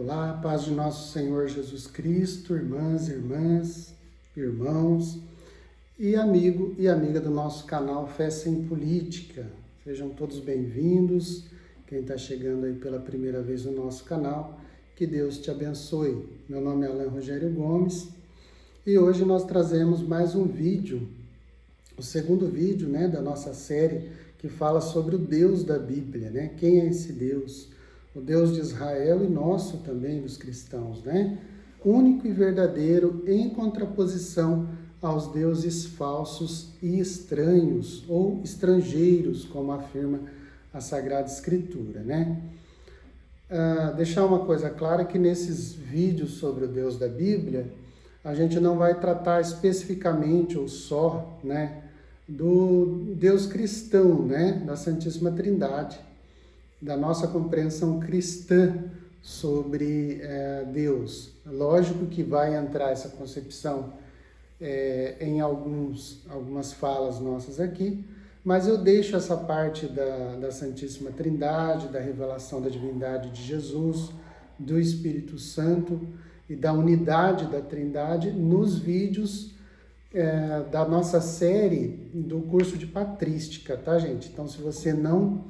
Olá, paz de nosso Senhor Jesus Cristo, irmãs, irmãos e amigo e amiga do nosso canal Fé Sem Política. Sejam todos bem-vindos. Quem está chegando aí pela primeira vez no nosso canal, que Deus te abençoe. Meu nome é Alan Rogério Gomes e hoje nós trazemos mais um vídeo, o segundo vídeo, da nossa série que fala sobre o Deus da Bíblia, Quem é esse Deus? O Deus de Israel e nosso também, dos cristãos, Único e verdadeiro em contraposição aos deuses falsos e estranhos, ou estrangeiros, como afirma a Sagrada Escritura, Deixar uma coisa clara que nesses vídeos sobre o Deus da Bíblia, a gente não vai tratar especificamente ou só, do Deus cristão, da Santíssima Trindade, da nossa compreensão cristã sobre Deus. Lógico que vai entrar essa concepção em algumas falas nossas aqui, mas eu deixo essa parte da Santíssima Trindade, da revelação da divindade de Jesus, do Espírito Santo e da unidade da Trindade nos vídeos da nossa série do curso de Patrística, tá, gente? Então, se você não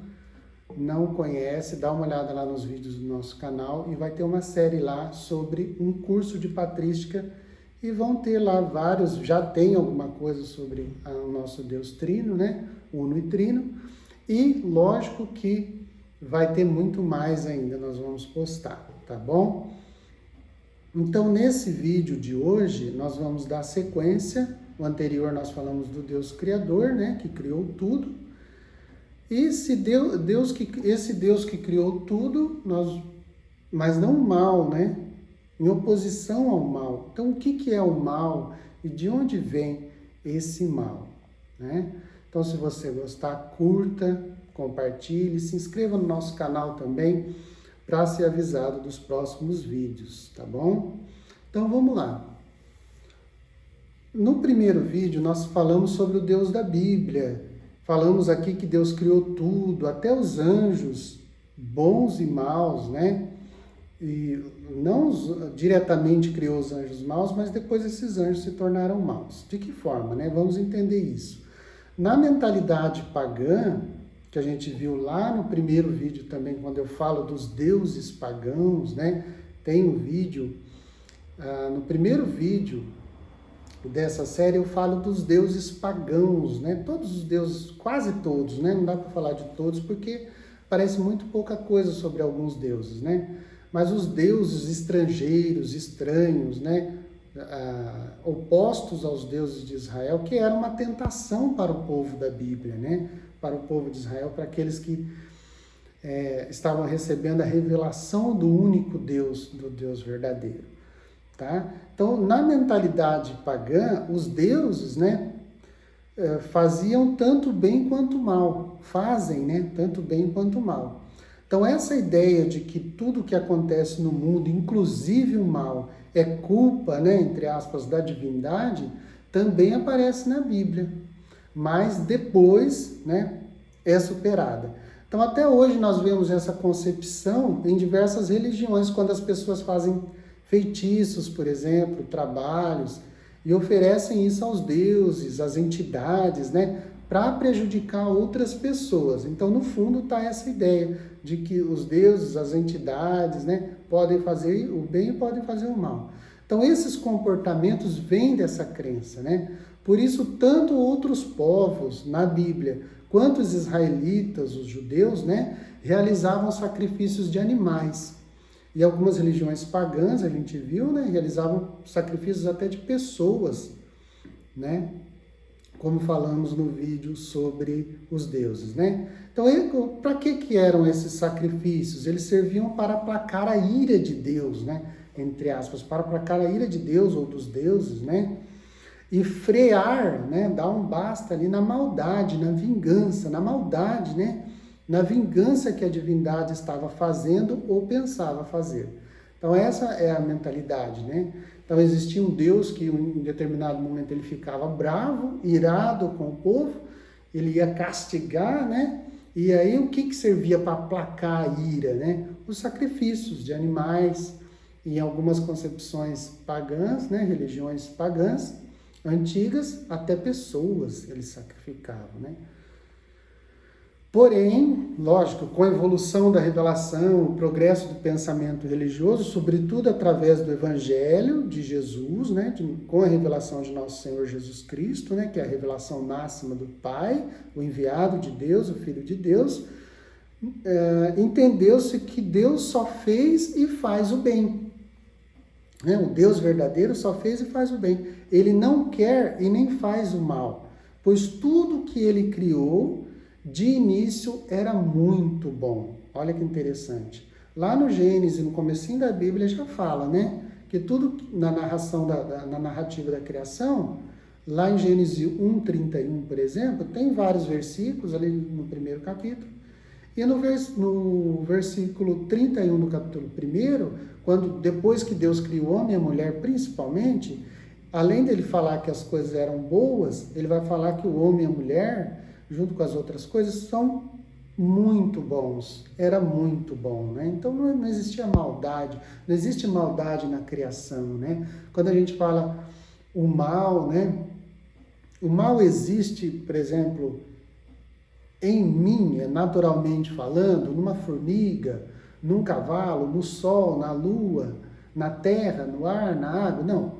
conhece, dá uma olhada lá nos vídeos do nosso canal e vai ter uma série lá sobre um curso de Patrística e vão ter lá vários, já tem alguma coisa sobre o nosso Deus Trino, Uno e Trino, e lógico que vai ter muito mais ainda, nós vamos postar, tá bom? Então, nesse vídeo de hoje, nós vamos dar sequência. O anterior nós falamos do Deus Criador, que criou tudo. E esse Deus que criou tudo, mas não o mal, em oposição ao mal. Então, o que é o mal e de onde vem esse mal? Então, se você gostar, curta, compartilhe, se inscreva no nosso canal também, para ser avisado dos próximos vídeos, tá bom? Então vamos lá. No primeiro vídeo nós falamos sobre o Deus da Bíblia, falamos aqui que Deus criou tudo, até os anjos, bons e maus, E não diretamente criou os anjos maus, mas depois esses anjos se tornaram maus. De que forma, Vamos entender isso. Na mentalidade pagã, que a gente viu lá no primeiro vídeo também, quando eu falo dos deuses pagãos, Tem um vídeo, no primeiro vídeo dessa série eu falo dos deuses pagãos, Todos os deuses, quase todos, Não dá para falar de todos porque parece muito pouca coisa sobre alguns deuses, Mas os deuses estrangeiros, estranhos, opostos aos deuses de Israel, que era uma tentação para o povo da Bíblia, para o povo de Israel, para aqueles que estavam recebendo a revelação do único Deus, do Deus verdadeiro. Tá? Então, na mentalidade pagã, os deuses faziam tanto bem quanto mal, fazem tanto bem quanto mal. Então, essa ideia de que tudo que acontece no mundo, inclusive o mal, é culpa, entre aspas, da divindade, também aparece na Bíblia. Mas depois, é superada. Então, até hoje nós vemos essa concepção em diversas religiões, quando as pessoas fazem feitiços, por exemplo, trabalhos, e oferecem isso aos deuses, às entidades, para prejudicar outras pessoas. Então, no fundo, está essa ideia de que os deuses, as entidades, podem fazer o bem e podem fazer o mal. Então, esses comportamentos vêm dessa crença, Por isso, tanto outros povos na Bíblia, quanto os israelitas, os judeus, realizavam sacrifícios de animais. E algumas religiões pagãs, a gente viu, realizavam sacrifícios até de pessoas, Como falamos no vídeo sobre os deuses, Então, para que eram esses sacrifícios? Eles serviam para aplacar a ira de Deus, entre aspas, para aplacar a ira de Deus ou dos deuses, E frear, dar um basta ali na maldade, na vingança, na maldade, na vingança que a divindade estava fazendo ou pensava fazer. Então, essa é a mentalidade, Então, existia um Deus que em determinado momento ele ficava bravo, irado com o povo, ele ia castigar, E aí o que servia para aplacar a ira, né? Os sacrifícios de animais, em algumas concepções pagãs, né? Religiões pagãs antigas, até pessoas eles sacrificavam, né? Porém, lógico, com a evolução da revelação, o progresso do pensamento religioso, sobretudo através do Evangelho de Jesus, né, com a revelação de nosso Senhor Jesus Cristo, né, que é a revelação máxima do Pai, o enviado de Deus, o Filho de Deus, entendeu-se que Deus só fez e faz o bem. Né? O Deus verdadeiro só fez e faz o bem. Ele não quer e nem faz o mal, pois tudo que ele criou de início era muito bom. Olha que interessante. Lá no Gênesis, no comecinho da Bíblia, já fala, né? Que tudo na narração, na narrativa da criação, lá em Gênesis 1:31, por exemplo, tem vários versículos ali no primeiro capítulo. E no versículo 31 do capítulo 1, quando depois que Deus criou o homem e a mulher principalmente, além dele falar que as coisas eram boas, ele vai falar que o homem e a mulher, junto com as outras coisas, são muito bons. Era muito bom, né? Então não existia maldade, não existe maldade na criação, né? Quando a gente fala o mal, né? O mal existe, por exemplo, em mim, naturalmente falando, numa formiga, num cavalo, no sol, na lua, na terra, no ar, na água. Não.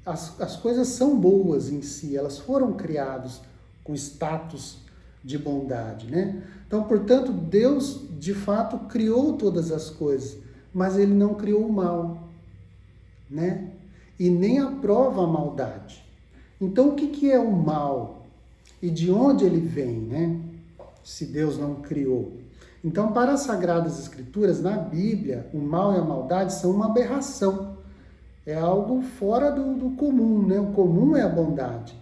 As coisas são boas em si, elas foram criadas com status de bondade, né? Então, portanto, Deus, de fato, criou todas as coisas, mas Ele não criou o mal, né? E nem aprova a maldade. Então, o que é o mal? E de onde ele vem, né? Se Deus não criou. Então, para as Sagradas Escrituras, na Bíblia, o mal e a maldade são uma aberração. É algo fora do comum, né? O comum é a bondade.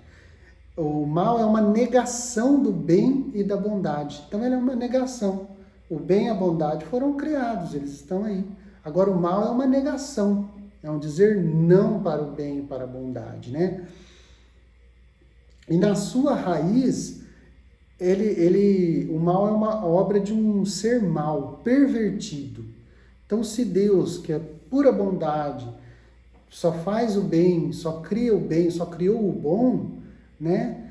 O mal é uma negação do bem e da bondade. Então, ele é uma negação. O bem e a bondade foram criados, eles estão aí. Agora, o mal é uma negação. É um dizer não para o bem e para a bondade, né? E na sua raiz, o mal é uma obra de um ser mau, pervertido. Então, se Deus, que é pura bondade, só faz o bem, só cria o bem, só criou o bom, né?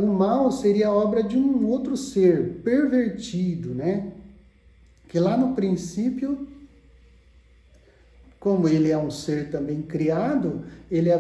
O mal seria a obra de um outro ser pervertido, né? Que lá no princípio, como ele é um ser também criado, ele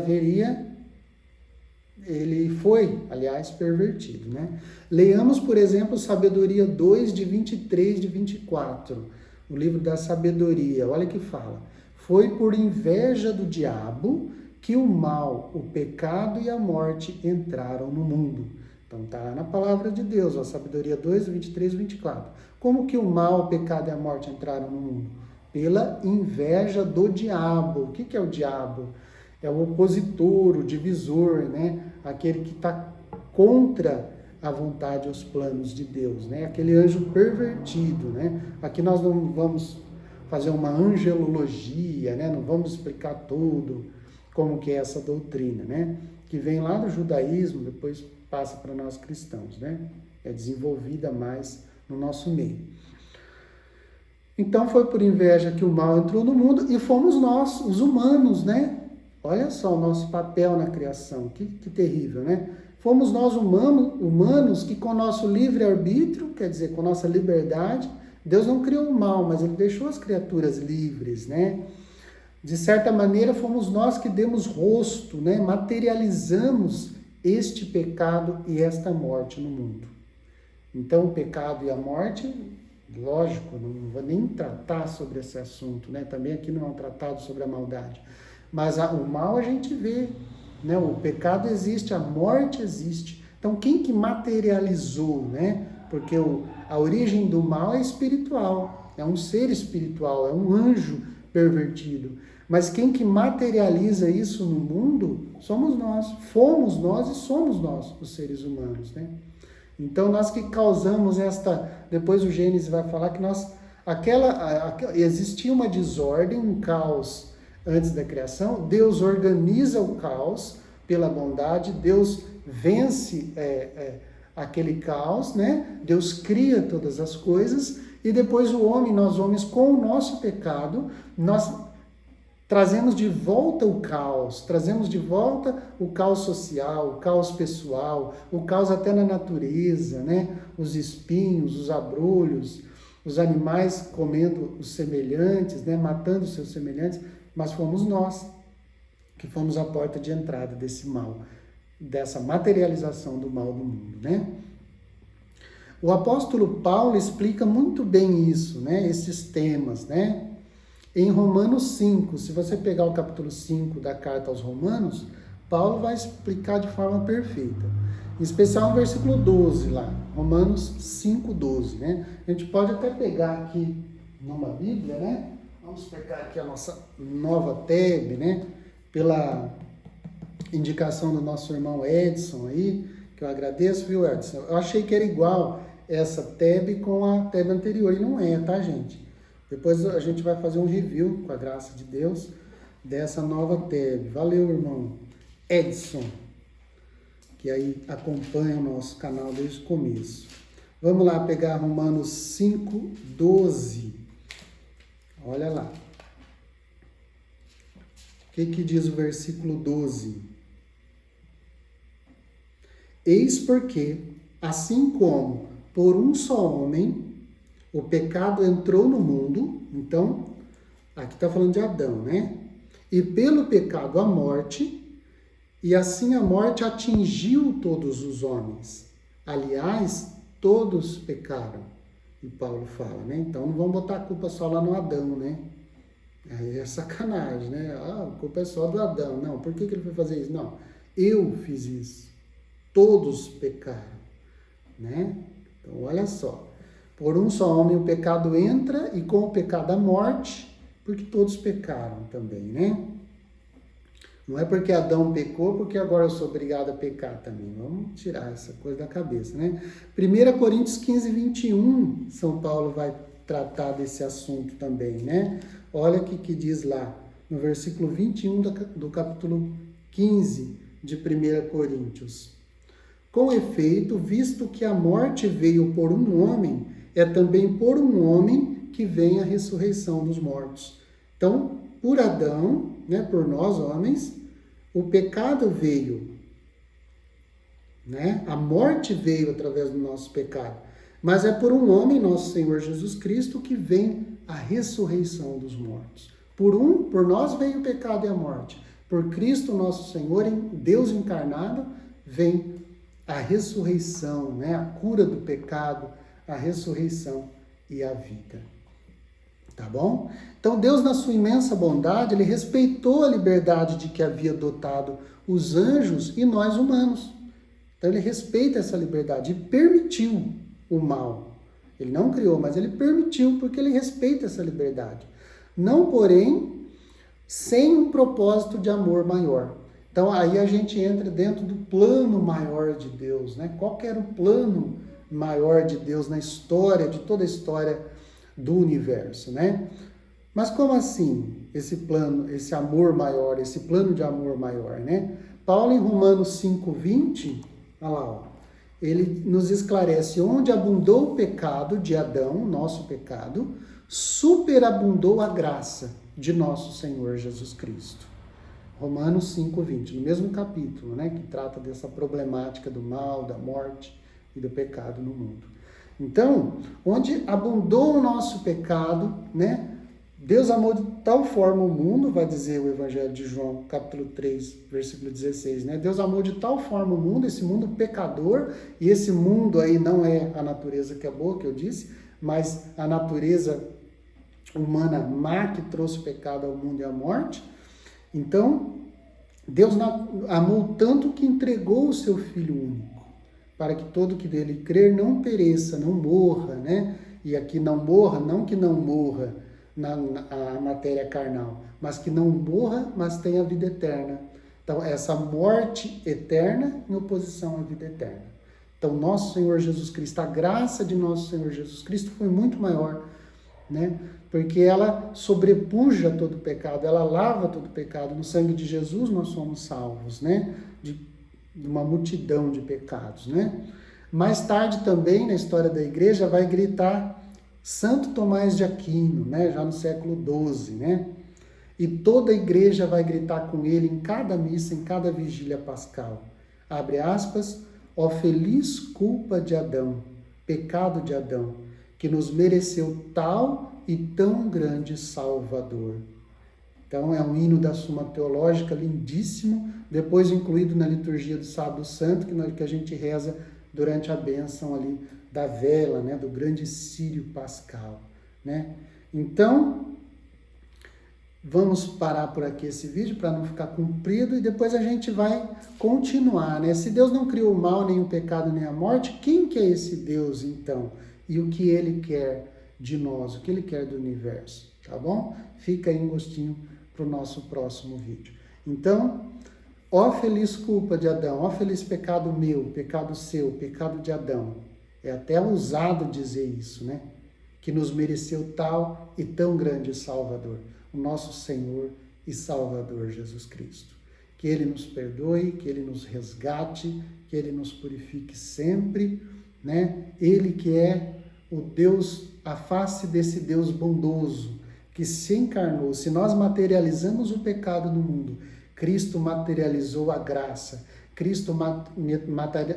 foi, aliás, pervertido, né? Leamos, por exemplo, Sabedoria 2, de 23, de 24, o livro da sabedoria. Olha que fala: foi por inveja do diabo que o mal, o pecado e a morte entraram no mundo. Então está na palavra de Deus, ó, Sabedoria 2, 23 e 24. Como que o mal, o pecado e a morte entraram no mundo? Pela inveja do diabo. O que é o diabo? É o opositor, o divisor, né? Aquele que está contra a vontade e os planos de Deus, né? Aquele anjo pervertido, né? Aqui nós não vamos fazer uma angelologia, né? Não vamos explicar tudo como que é essa doutrina, né? Que vem lá do judaísmo, depois passa para nós cristãos, né? É desenvolvida mais no nosso meio. Então foi por inveja que o mal entrou no mundo e fomos nós, os humanos, né? Olha só o nosso papel na criação, que terrível, né? Fomos nós humanos que com nosso livre-arbítrio, quer dizer, com nossa liberdade, Deus não criou o mal, mas Ele deixou as criaturas livres, né? De certa maneira, fomos nós que demos rosto, né? Materializamos este pecado e esta morte no mundo. Então, o pecado e a morte, lógico, não vou nem tratar sobre esse assunto, né? Também aqui não é um tratado sobre a maldade. Mas o mal a gente vê, né? O pecado existe, a morte existe. Então, quem que materializou, né? Porque a origem do mal é espiritual, é um ser espiritual, é um anjo pervertido. Mas quem que materializa isso no mundo somos nós, fomos nós e somos nós, os seres humanos, né? Então, nós que causamos depois o Gênesis vai falar que existia uma desordem, um caos antes da criação, Deus organiza o caos pela bondade, Deus vence aquele caos, né? Deus cria todas as coisas e depois nós homens, com o nosso pecado, nós trazemos de volta o caos, trazemos de volta o caos social, o caos pessoal, o caos até na natureza, né? Os espinhos, os abrolhos, os animais comendo os semelhantes, né? Matando os seus semelhantes, mas fomos nós que fomos a porta de entrada desse mal, dessa materialização do mal no mundo, né? O apóstolo Paulo explica muito bem isso, né? Esses temas, né? Em Romanos 5, se você pegar o capítulo 5 da carta aos Romanos, Paulo vai explicar de forma perfeita. Em especial no versículo 12 lá, Romanos 5, 12, né? A gente pode até pegar aqui numa Bíblia, né? Vamos pegar aqui a nossa nova tab, né? Pela indicação do nosso irmão Edson aí, que eu agradeço, viu, Edson? Eu achei que era igual essa tab com a tab anterior, e não é, tá, gente? Depois a gente vai fazer um review, com a graça de Deus, dessa nova tab. Valeu, irmão Edson, que aí acompanha o nosso canal desde o começo. Vamos lá pegar Romanos 5, 12. Olha lá. O que diz o versículo 12? Eis porque, assim como por um só homem o pecado entrou no mundo, então, aqui está falando de Adão, né? E pelo pecado a morte, e assim a morte atingiu todos os homens. Aliás, todos pecaram. E Paulo fala, né? Então não vamos botar a culpa só lá no Adão, né? Aí é sacanagem, né? Ah, a culpa é só do Adão. Não, por que ele foi fazer isso? Não, eu fiz isso. Todos pecaram, né? Então, olha só. Por um só homem o pecado entra, e com o pecado a morte, porque todos pecaram também, né? Não é porque Adão pecou, porque agora eu sou obrigado a pecar também. Vamos tirar essa coisa da cabeça, né? 1 Coríntios 15, 21, São Paulo vai tratar desse assunto também, né? Olha o que diz lá, no versículo 21 do capítulo 15 de 1 Coríntios. Com efeito, visto que a morte veio por um homem, é também por um homem que vem a ressurreição dos mortos. Então, por Adão, né, por nós homens, o pecado veio, né? A morte veio através do nosso pecado. Mas é por um homem, nosso Senhor Jesus Cristo, que vem a ressurreição dos mortos. Por nós veio o pecado e a morte. Por Cristo, nosso Senhor, Deus encarnado, vem a ressurreição, né? A cura do pecado, a ressurreição e a vida. Tá bom? Então Deus, na sua imensa bondade, ele respeitou a liberdade de que havia dotado os anjos e nós humanos. Então ele respeita essa liberdade e permitiu o mal. Ele não criou, mas ele permitiu, porque ele respeita essa liberdade. Não, porém, sem um propósito de amor maior. Então aí a gente entra dentro do plano maior de Deus, né? Qual que era o plano maior de Deus na história, de toda a história do universo, né? Mas como assim esse plano, esse amor maior, esse plano de amor maior, né? Paulo em Romanos 5:20, olha lá, ó, ele nos esclarece: onde abundou o pecado de Adão, nosso pecado, superabundou a graça de nosso Senhor Jesus Cristo. Romanos 5:20, no mesmo capítulo, né, que trata dessa problemática do mal, da morte e do pecado no mundo. Então, onde abundou o nosso pecado, né, Deus amou de tal forma o mundo, vai dizer o Evangelho de João, capítulo 3, versículo 16, né? Deus amou de tal forma o mundo, esse mundo pecador, e esse mundo aí não é a natureza que é boa, que eu disse, mas a natureza humana má que trouxe o pecado ao mundo e à morte. Então, Deus amou tanto que entregou o seu Filho único, para que todo que dele crer não pereça, não morra, né? E aqui não morra, não que não morra na matéria carnal, mas que não morra, mas tenha vida eterna. Então, essa morte eterna em oposição à vida eterna. Então, nosso Senhor Jesus Cristo, a graça de nosso Senhor Jesus Cristo foi muito maior, né? Porque ela sobrepuja todo o pecado, ela lava todo o pecado. No sangue de Jesus nós somos salvos, né? De uma multidão de pecados, né? Mais tarde também, na história da igreja, vai gritar Santo Tomás de Aquino, né? Já no século XII, né? E toda a igreja vai gritar com ele em cada missa, em cada vigília pascal. Abre aspas, ó feliz culpa de Adão, pecado de Adão, que nos mereceu tal e tão grande Salvador. Então é um hino da Suma Teológica lindíssimo, depois incluído na liturgia do Sábado Santo, que a gente reza durante a bênção ali da vela, né, do grande círio pascal, né? Então, vamos parar por aqui esse vídeo para não ficar comprido e depois a gente vai continuar, né? Se Deus não criou o mal, nem o pecado, nem a morte, quem que é esse Deus então? E o que ele quer de nós, o que ele quer do universo, tá bom? Fica aí um gostinho para o nosso próximo vídeo. Então, ó feliz culpa de Adão, ó feliz pecado meu, pecado seu, pecado de Adão. É até ousado dizer isso, né? Que nos mereceu tal e tão grande Salvador, o nosso Senhor e Salvador Jesus Cristo. Que Ele nos perdoe, que Ele nos resgate, que Ele nos purifique sempre, né? Ele que é o Deus, a face desse Deus bondoso, que se encarnou. Se nós materializamos o pecado no mundo, Cristo materializou a graça, Cristo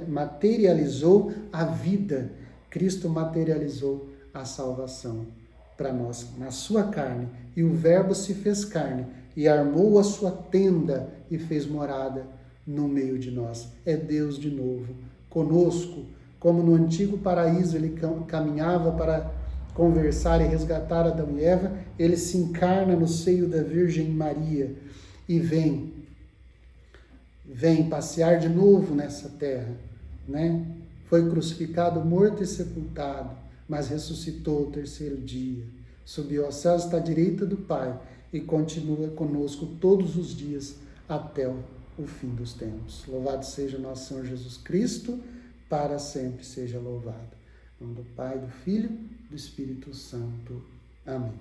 materializou a vida, Cristo materializou a salvação para nós, na sua carne. E o Verbo se fez carne e armou a sua tenda e fez morada no meio de nós. É Deus de novo, conosco, como no antigo paraíso ele caminhava para conversar e resgatar Adão e Eva, ele se encarna no seio da Virgem Maria e vem passear de novo nessa terra, né? Foi crucificado, morto e sepultado, mas ressuscitou o terceiro dia, subiu aos céus, está à direita do Pai e continua conosco todos os dias até o fim dos tempos. Louvado seja nosso Senhor Jesus Cristo, para sempre seja louvado. Em nome do Pai, do Filho, do Espírito Santo. Amém.